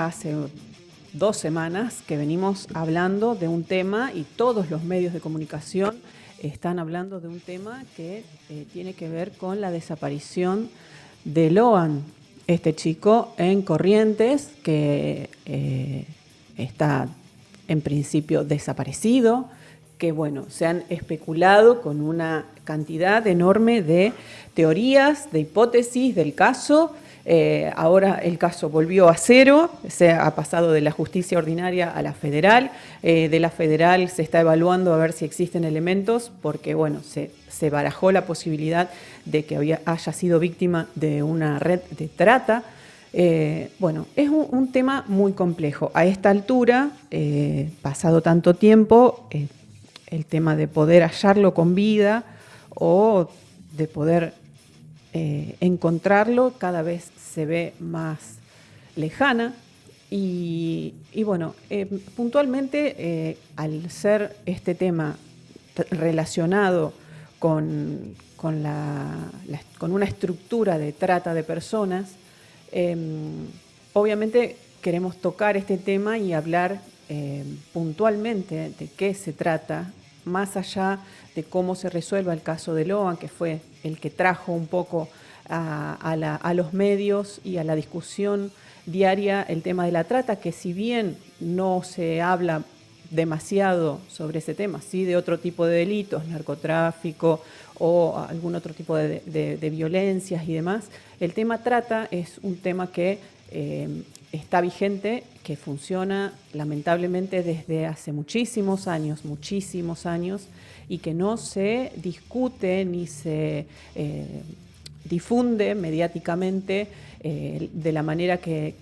Hace 2 semanas que venimos hablando de un tema y todos los medios de comunicación están hablando de un tema que tiene que ver con la desaparición de Loan, este chico en Corrientes que está en principio desaparecido, que bueno, se han especulado con una cantidad enorme de teorías, de hipótesis del caso. Ahora el caso volvió a cero, se ha pasado de la justicia ordinaria a la federal. De la federal se está evaluando a ver si existen elementos, porque bueno, se barajó la posibilidad de que haya sido víctima de una red de trata. Bueno, es un tema muy complejo. A esta altura, pasado tanto tiempo, el tema de poder hallarlo con vida o de poder encontrarlo cada vez se ve más lejana. Y bueno, puntualmente, al ser este tema relacionado con una estructura de trata de personas, obviamente queremos tocar este tema y hablar puntualmente de qué se trata, más allá de cómo se resuelva el caso de Loan, que fue el que trajo un poco a los medios y a la discusión diaria el tema de la trata, que si bien no se habla demasiado sobre ese tema, sí de otro tipo de delitos, narcotráfico o algún otro tipo de violencias y demás, el tema trata es un tema que está vigente, que funciona lamentablemente desde hace muchísimos años, y que no se discute ni se difunde mediáticamente de la manera que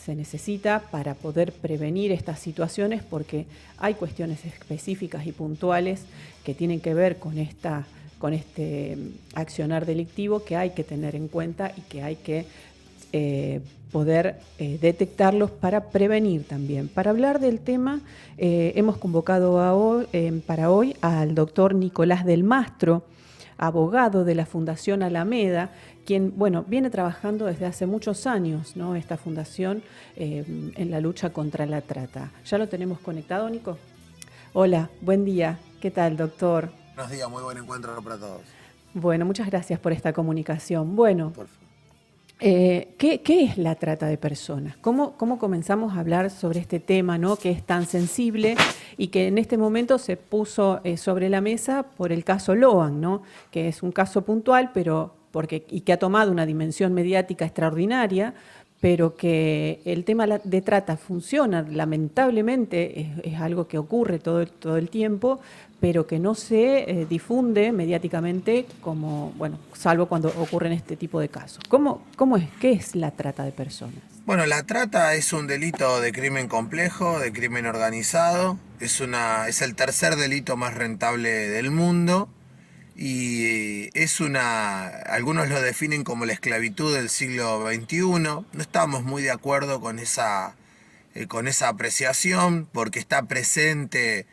se necesita para poder prevenir estas situaciones, porque hay cuestiones específicas y puntuales que tienen que ver con este accionar delictivo que hay que tener en cuenta y que hay que poder detectarlos para prevenir también. Para hablar del tema, hemos convocado para hoy al doctor Nicolás del Mastro, abogado de la Fundación Alameda, quien, bueno, viene trabajando desde hace muchos años, ¿no?, esta fundación en la lucha contra la trata. ¿Ya lo tenemos conectado, Nico? Hola, buen día. ¿Qué tal, doctor? Buenos días, muy buen encuentro para todos. Bueno, muchas gracias por esta comunicación. Bueno, Por favor. ¿qué es la trata de personas? ¿Cómo comenzamos a hablar sobre este tema, ¿no?, que es tan sensible y que en este momento se puso sobre la mesa por el caso Loan, ¿no?, que es un caso puntual, y que ha tomado una dimensión mediática extraordinaria, pero que el tema de trata funciona, lamentablemente es algo que ocurre todo el tiempo, pero que no se difunde mediáticamente, como, bueno, salvo cuando ocurren este tipo de casos. ¿Qué es la trata de personas? Bueno, la trata es un delito de crimen complejo, de crimen organizado. Es el tercer delito más rentable del mundo. Y algunos lo definen como la esclavitud del siglo XXI. No estamos muy de acuerdo con esa apreciación, porque está presente,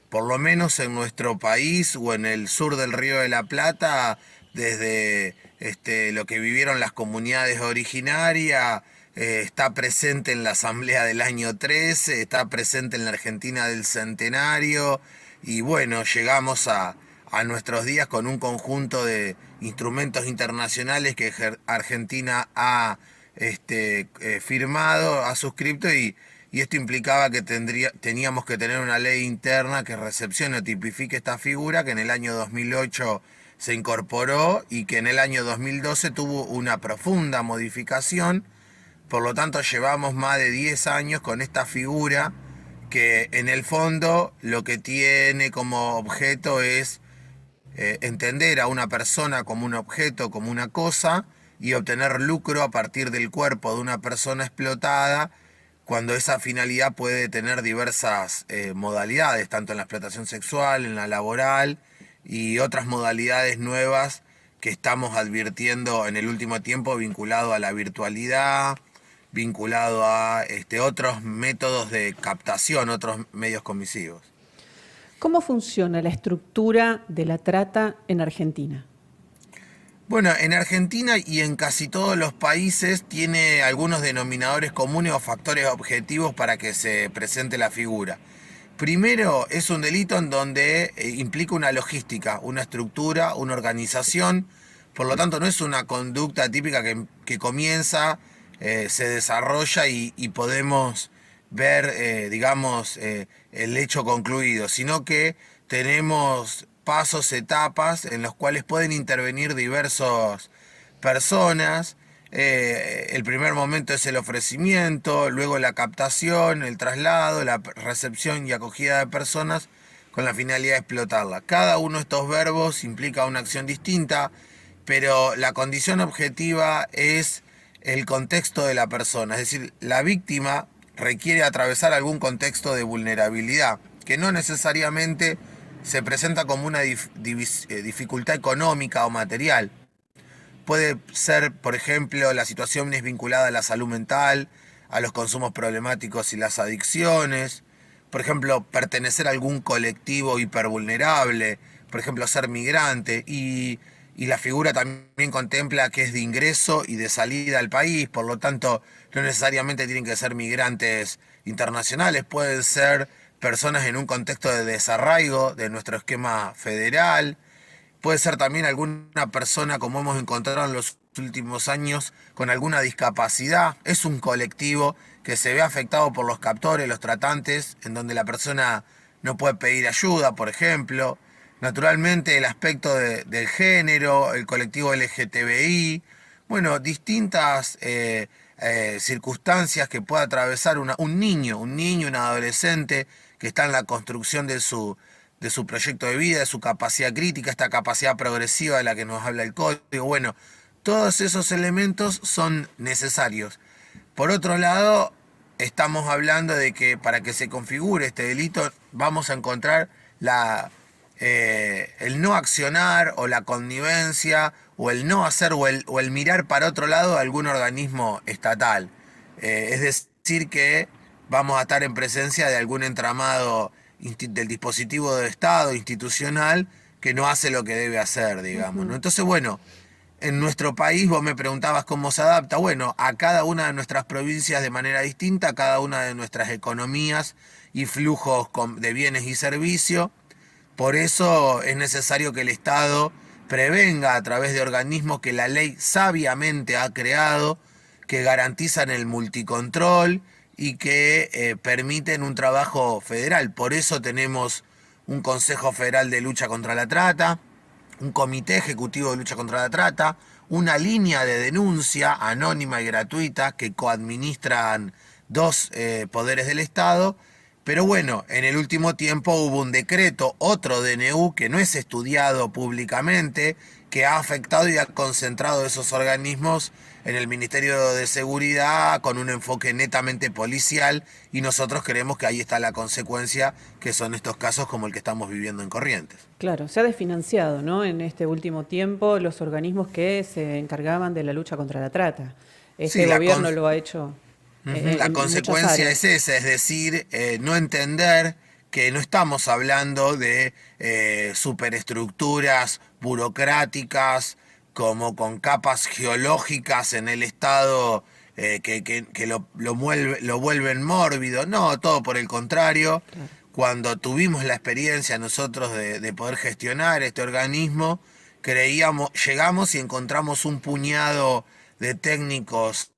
por lo menos en nuestro país o en el sur del Río de la Plata, desde lo que vivieron las comunidades originarias. Está presente en la Asamblea del año 13, está presente en la Argentina del Centenario, y bueno, llegamos a nuestros días con un conjunto de instrumentos internacionales que Argentina ha firmado, ha suscrito, y esto implicaba que teníamos que tener una ley interna que recepcione o tipifique esta figura, que en el año 2008 se incorporó y que en el año 2012 tuvo una profunda modificación. Por lo tanto, llevamos más de 10 años con esta figura que en el fondo lo que tiene como objeto es entender a una persona como un objeto, como una cosa, y obtener lucro a partir del cuerpo de una persona explotada, cuando esa finalidad puede tener diversas modalidades, tanto en la explotación sexual, en la laboral y otras modalidades nuevas que estamos advirtiendo en el último tiempo, vinculado a la virtualidad, vinculado a otros métodos de captación, otros medios comisivos. ¿Cómo funciona la estructura de la trata en Argentina? Bueno, en Argentina y en casi todos los países tiene algunos denominadores comunes o factores objetivos para que se presente la figura. Primero, es un delito en donde implica una logística, una estructura, una organización. Por lo tanto, no es una conducta típica que comienza, se desarrolla y podemos ver, digamos, el hecho concluido, sino que tenemos pasos, etapas en los cuales pueden intervenir diversas personas. El primer momento es el ofrecimiento, luego la captación, el traslado, la recepción y acogida de personas con la finalidad de explotarla. Cada uno de estos verbos implica una acción distinta, pero la condición objetiva es el contexto de la persona, es decir, la víctima requiere atravesar algún contexto de vulnerabilidad, que no necesariamente se presenta como una dificultad económica o material. Puede ser, por ejemplo, la situación es vinculada a la salud mental, a los consumos problemáticos y las adicciones. Por ejemplo, pertenecer a algún colectivo hipervulnerable. Por ejemplo, ser migrante. Y la figura también contempla que es de ingreso y de salida al país. Por lo tanto, no necesariamente tienen que ser migrantes internacionales. Pueden ser personas en un contexto de desarraigo de nuestro esquema federal. Puede ser también alguna persona, como hemos encontrado en los últimos años, con alguna discapacidad. Es un colectivo que se ve afectado por los captores, los tratantes, en donde la persona no puede pedir ayuda, por ejemplo. Naturalmente el aspecto del género, el colectivo LGTBI, bueno, distintas circunstancias que puede atravesar un niño, un adolescente que está en la construcción de su proyecto de vida, de su capacidad crítica, esta capacidad progresiva de la que nos habla el código. Bueno, todos esos elementos son necesarios. Por otro lado, estamos hablando de que para que se configure este delito vamos a encontrar el no accionar o la connivencia o el no hacer o el mirar para otro lado a algún organismo estatal. Es decir que vamos a estar en presencia de algún entramado del dispositivo de Estado institucional que no hace lo que debe hacer, digamos, ¿no? Entonces, bueno, en nuestro país, vos me preguntabas cómo se adapta. Bueno, a cada una de nuestras provincias de manera distinta, a cada una de nuestras economías y flujos de bienes y servicios. Por eso es necesario que el Estado prevenga a través de organismos que la ley sabiamente ha creado, que garantizan el multicontrol y que permiten un trabajo federal. Por eso tenemos un Consejo Federal de Lucha contra la Trata, un Comité Ejecutivo de Lucha contra la Trata, una línea de denuncia anónima y gratuita que coadministran dos poderes del Estado. Pero bueno, en el último tiempo hubo un decreto, otro DNU, que no es estudiado públicamente, que ha afectado y ha concentrado esos organismos en el Ministerio de Seguridad con un enfoque netamente policial, y nosotros creemos que ahí está la consecuencia, que son estos casos como el que estamos viviendo en Corrientes. Claro, se ha desfinanciado, ¿no? En este último tiempo los organismos que se encargaban de la lucha contra la trata. Este Sí, gobierno lo ha hecho la en muchas consecuencia es áreas. esa, es decir, no entender que no estamos hablando de superestructuras burocráticas como con capas geológicas en el Estado que lo vuelven mórbido. No, todo por el contrario. Claro. Cuando tuvimos la experiencia nosotros de poder gestionar este organismo, llegamos y encontramos un puñado de técnicos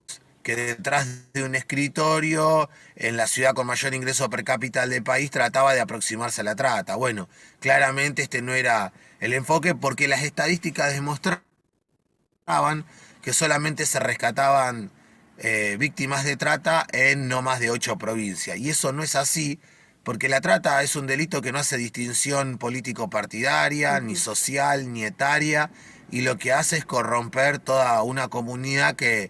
que detrás de un escritorio en la ciudad con mayor ingreso per cápita del país trataba de aproximarse a la trata. Bueno, claramente este no era el enfoque, porque las estadísticas demostraban que solamente se rescataban víctimas de trata en no más de 8 provincias. Y eso no es así, porque la trata es un delito que no hace distinción político-partidaria, ni social, ni etaria, y lo que hace es corromper toda una comunidad que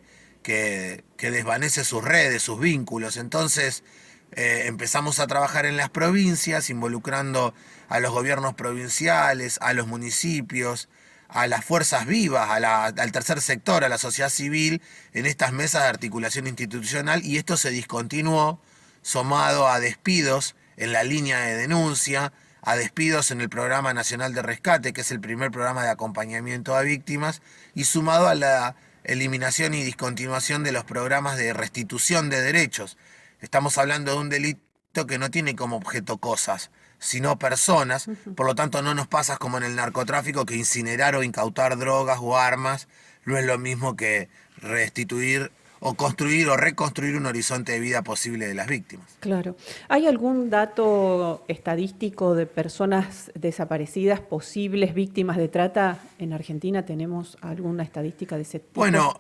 desvanece sus redes, sus vínculos. Entonces empezamos a trabajar en las provincias, involucrando a los gobiernos provinciales, a los municipios, a las fuerzas vivas, al tercer sector, a la sociedad civil, en estas mesas de articulación institucional, y esto se discontinuó, sumado a despidos en la línea de denuncia, a despidos en el Programa Nacional de Rescate, que es el primer programa de acompañamiento a víctimas, y sumado a la eliminación y discontinuación de los programas de restitución de derechos. Estamos hablando de un delito que no tiene como objeto cosas, sino personas, por lo tanto no nos pasa como en el narcotráfico, que incinerar o incautar drogas o armas no es lo mismo que restituir o construir o reconstruir un horizonte de vida posible de las víctimas. Claro. ¿Hay algún dato estadístico de personas desaparecidas, posibles víctimas de trata en Argentina? ¿Tenemos alguna estadística de ese tipo? Bueno,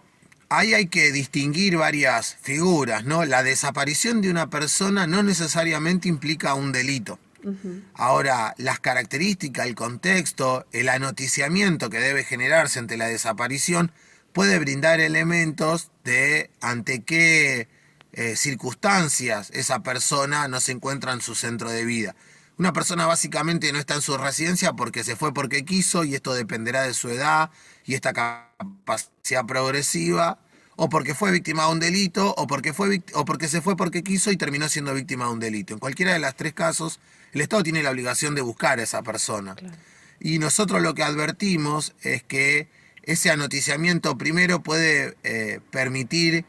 ahí hay que distinguir varias figuras, ¿no? La desaparición de una persona no necesariamente implica un delito. Ahora, las características, el contexto, el anoticiamiento que debe generarse ante la desaparición puede brindar elementos de ante qué circunstancias esa persona no se encuentra en su centro de vida. Una persona básicamente no está en su residencia porque se fue porque quiso, y esto dependerá de su edad y esta capacidad progresiva, o porque fue víctima de un delito, o porque se fue porque quiso y terminó siendo víctima de un delito. En cualquiera de los tres casos, el Estado tiene la obligación de buscar a esa persona. Claro. Y nosotros lo que advertimos es que ese anoticiamiento primero puede permitir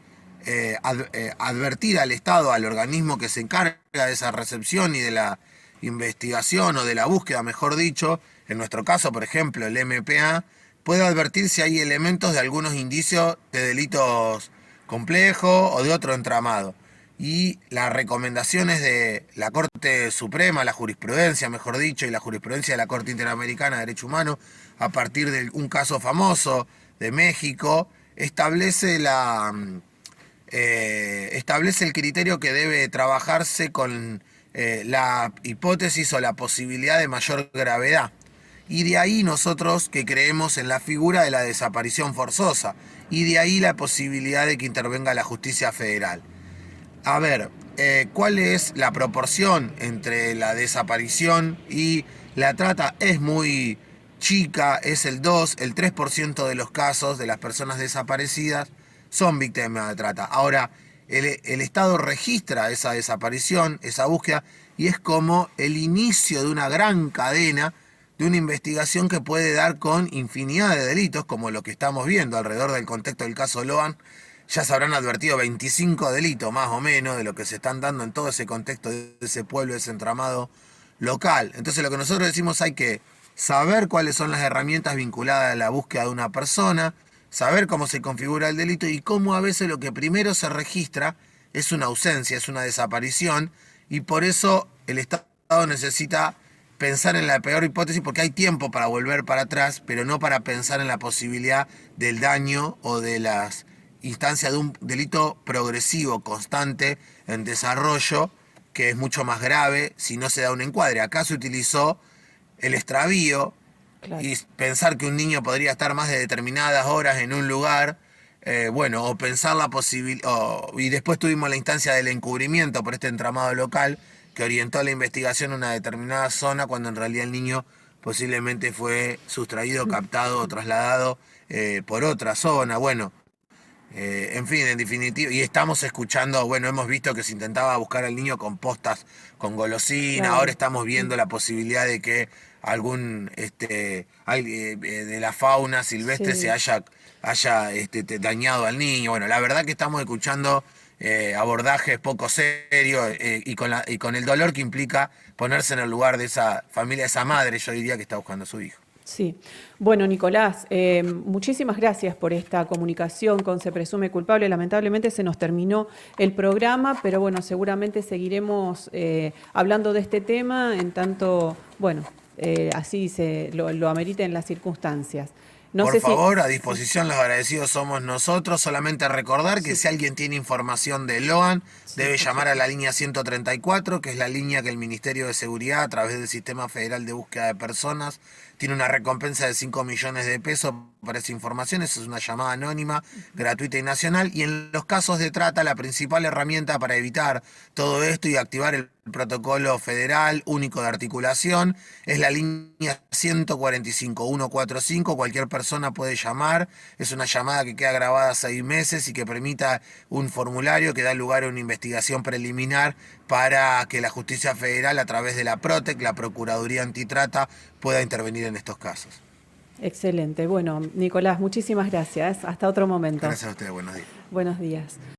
advertir al Estado, al organismo que se encarga de esa recepción y de la investigación o de la búsqueda, mejor dicho, en nuestro caso, por ejemplo, el MPA, puede advertir si hay elementos de algunos indicios de delitos complejos o de otro entramado. Y las recomendaciones de la Corte Suprema, la jurisprudencia, mejor dicho, y la jurisprudencia de la Corte Interamericana de Derechos Humanos, a partir de un caso famoso de México, establece el criterio que debe trabajarse con la hipótesis o la posibilidad de mayor gravedad. Y de ahí nosotros que creemos en la figura de la desaparición forzosa, y de ahí la posibilidad de que intervenga la justicia federal. A ver, ¿cuál es la proporción entre la desaparición y la trata? Es muy chica, es el 3% de los casos de las personas desaparecidas son víctimas de trata. Ahora, el Estado registra esa desaparición, esa búsqueda, y es como el inicio de una gran cadena de una investigación que puede dar con infinidad de delitos, como lo que estamos viendo alrededor del contexto del caso Loan. Ya se habrán advertido 25 delitos más o menos de lo que se están dando en todo ese contexto de ese pueblo, de ese entramado local. Entonces lo que nosotros decimos, hay que saber cuáles son las herramientas vinculadas a la búsqueda de una persona, saber cómo se configura el delito y cómo a veces lo que primero se registra es una ausencia, es una desaparición, y por eso el Estado necesita pensar en la peor hipótesis, porque hay tiempo para volver para atrás, pero no para pensar en la posibilidad del daño o de las instancias de un delito progresivo, constante, en desarrollo, que es mucho más grave si no se da un encuadre. Acá se utilizó el extravío, claro, y pensar que un niño podría estar más de determinadas horas en un lugar, o pensar la posibilidad, y después tuvimos la instancia del encubrimiento por este entramado local, que orientó la investigación a una determinada zona, cuando en realidad el niño posiblemente fue sustraído, captado o trasladado por otra zona. En fin, en definitiva, y estamos escuchando, hemos visto que se intentaba buscar al niño con postas, con golosina, claro. Ahora estamos viendo la posibilidad de que algún de la fauna silvestre, sí, se haya dañado al niño. La verdad que estamos escuchando abordajes poco serios, y con el dolor que implica ponerse en el lugar de esa familia, esa madre, yo diría, que está buscando a su hijo. Sí. Bueno, Nicolás, muchísimas gracias por esta comunicación con Se Presume Culpable. Lamentablemente se nos terminó el programa, pero seguramente seguiremos hablando de este tema en tanto, así lo ameriten las circunstancias. Por favor, a disposición, los agradecidos somos nosotros. Solamente recordar que si alguien tiene información de Loan, debe llamar a la línea 134, que es la línea que el Ministerio de Seguridad, a través del Sistema Federal de Búsqueda de Personas, tiene una recompensa de 5 millones de pesos para esa información. Esa es una llamada anónima, gratuita y nacional. Y en los casos de trata, la principal herramienta para evitar todo esto y activar el protocolo federal único de articulación es la línea 145-145. Cualquier persona puede llamar. Es una llamada que queda grabada 6 meses y que permita un formulario que da lugar a una investigación preliminar para que la justicia federal, a través de la PROTEC, la Procuraduría Antitrata, pueda intervenir en estos casos. Excelente. Bueno, Nicolás, muchísimas gracias. Hasta otro momento. Gracias a ustedes, buenos días. Buenos días.